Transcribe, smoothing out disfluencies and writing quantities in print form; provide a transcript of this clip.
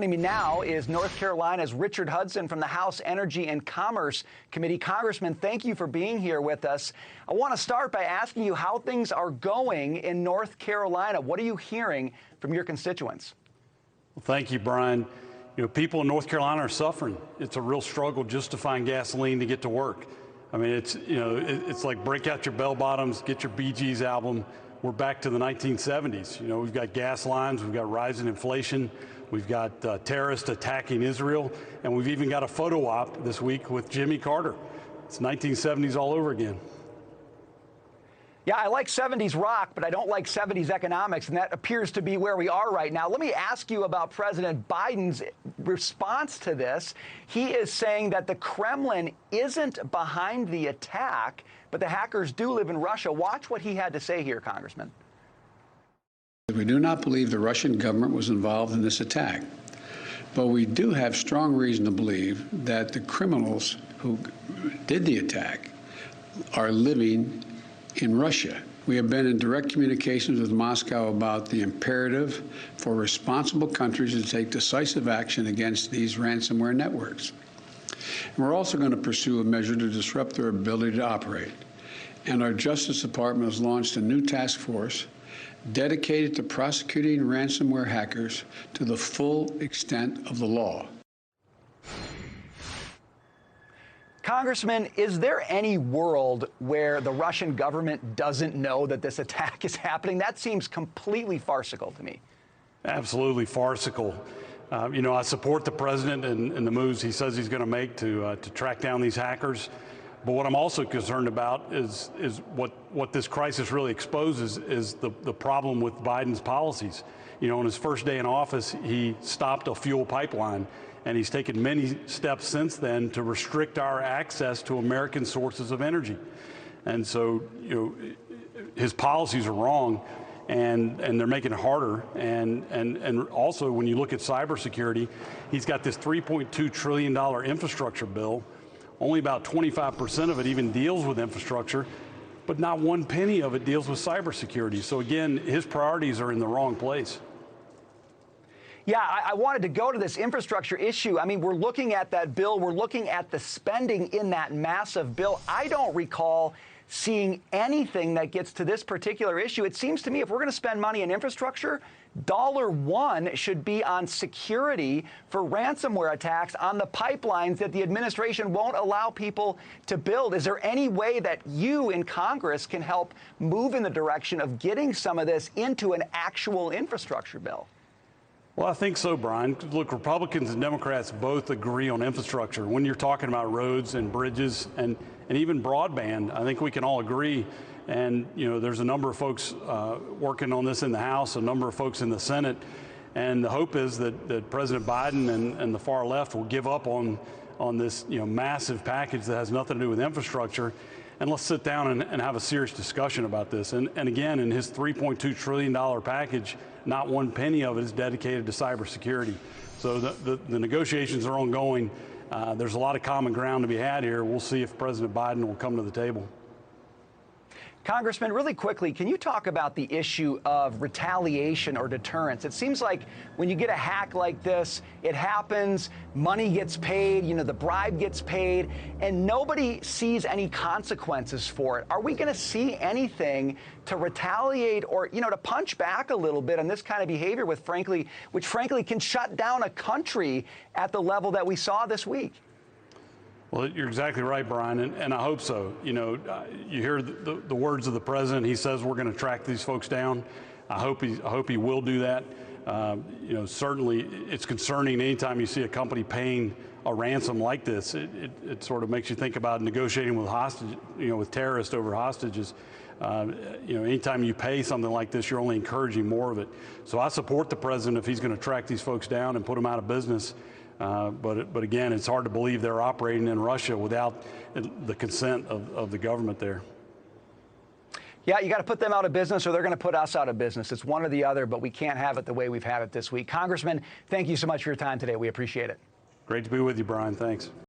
Joining me now is North Carolina's Richard Hudson from the House Energy and Commerce Committee. Congressman, thank you for being here with us. I want to start by asking you how things are going in North Carolina. What are you hearing from your constituents? Well, thank you, Brian. You know, people in North Carolina are suffering. It's a real struggle just to find gasoline to get to work. I mean, it's like break out your bell bottoms, get your Bee Gees album. We're back to the 1970s. You know, we've got gas lines, we've got rising inflation, we've got terrorists attacking Israel, and we've even got a photo op this week with Jimmy Carter. It's 1970s all over again. Yeah, I like 70s rock, but I don't like 70s economics, and that appears to be where we are right now. Let me ask you about President Biden's response to this. He is saying that the Kremlin isn't behind the attack, but the hackers do live in Russia. Watch what he had to say here, Congressman. We do not believe the Russian government was involved in this attack, but we do have strong reason to believe that the criminals who did the attack are living in Russia. We have been in direct communications with Moscow about the imperative for responsible countries to take decisive action against these ransomware networks. And we're also going to pursue a measure to disrupt their ability to operate. And our Justice Department has launched a new task force dedicated to prosecuting ransomware hackers to the full extent of the law. Congressman, is there any world where the Russian government doesn't know that this attack is happening? That seems completely farcical to me. Absolutely farcical. You know, I support the president and the moves he says he's going to make to track down these hackers. But what I'm also concerned about is what this crisis really exposes is the problem with Biden's policies. You know, on his first day in office, he stopped a fuel pipeline, and he's taken many steps since then to restrict our access to American sources of energy. And so, you know, his policies are wrong, and they're making it harder. And also, when you look at cybersecurity, he's got this $3.2 trillion infrastructure bill. Only about 25% of it even deals with infrastructure, but not one penny of it deals with cybersecurity. So again, his priorities are in the wrong place. Yeah, I wanted to go to this infrastructure issue. I mean, we're looking at that bill. We're looking at the spending in that massive bill. I don't recall seeing anything that gets to this particular issue. It seems to me if we're going to spend money on infrastructure, $1 should be on security for ransomware attacks on the pipelines that the administration won't allow people to build. Is there any way that you in Congress can help move in the direction of getting some of this into an actual infrastructure bill? Well, I think so, Brian. Look, Republicans and Democrats both agree on infrastructure. When you're talking about roads and bridges and even broadband, I think we can all agree. And, you know, there's a number of folks working on this in the House, a number of folks in the Senate. And the hope is that President Biden and the far left will give up on this, you know, massive package that has nothing to do with infrastructure. And let's sit down and have a serious discussion about this. And again, in his $3.2 trillion package, not one penny of it is dedicated to cybersecurity. So the negotiations are ongoing. There's a lot of common ground to be had here. We'll see if President Biden will come to the table. Congressman, really quickly, can you talk about the issue of retaliation or deterrence? It seems like when you get a hack like this, it happens, money gets paid, you know, the bribe gets paid, and nobody sees any consequences for it. Are we going to see anything to retaliate or, you know, to punch back a little bit on this kind of behavior which frankly can shut down a country at the level that we saw this week? Well, you're exactly right, Brian, and I hope so. You know, you hear the words of the president. He says we're going to track these folks down. I hope he will do that. You know, certainly it's concerning anytime you see a company paying a ransom like this. It sort of makes you think about negotiating with with terrorists over hostages. You know, anytime you pay something like this, you're only encouraging more of it. So I support the president if he's going to track these folks down and put them out of business. But again, it's hard to believe they're operating in Russia without the consent of the government there. Yeah, you got to put them out of business or they're going to put us out of business. It's one or the other, but we can't have it the way we've had it this week. Congressman, thank you so much for your time today. We appreciate it. Great to be with you, Brian. Thanks.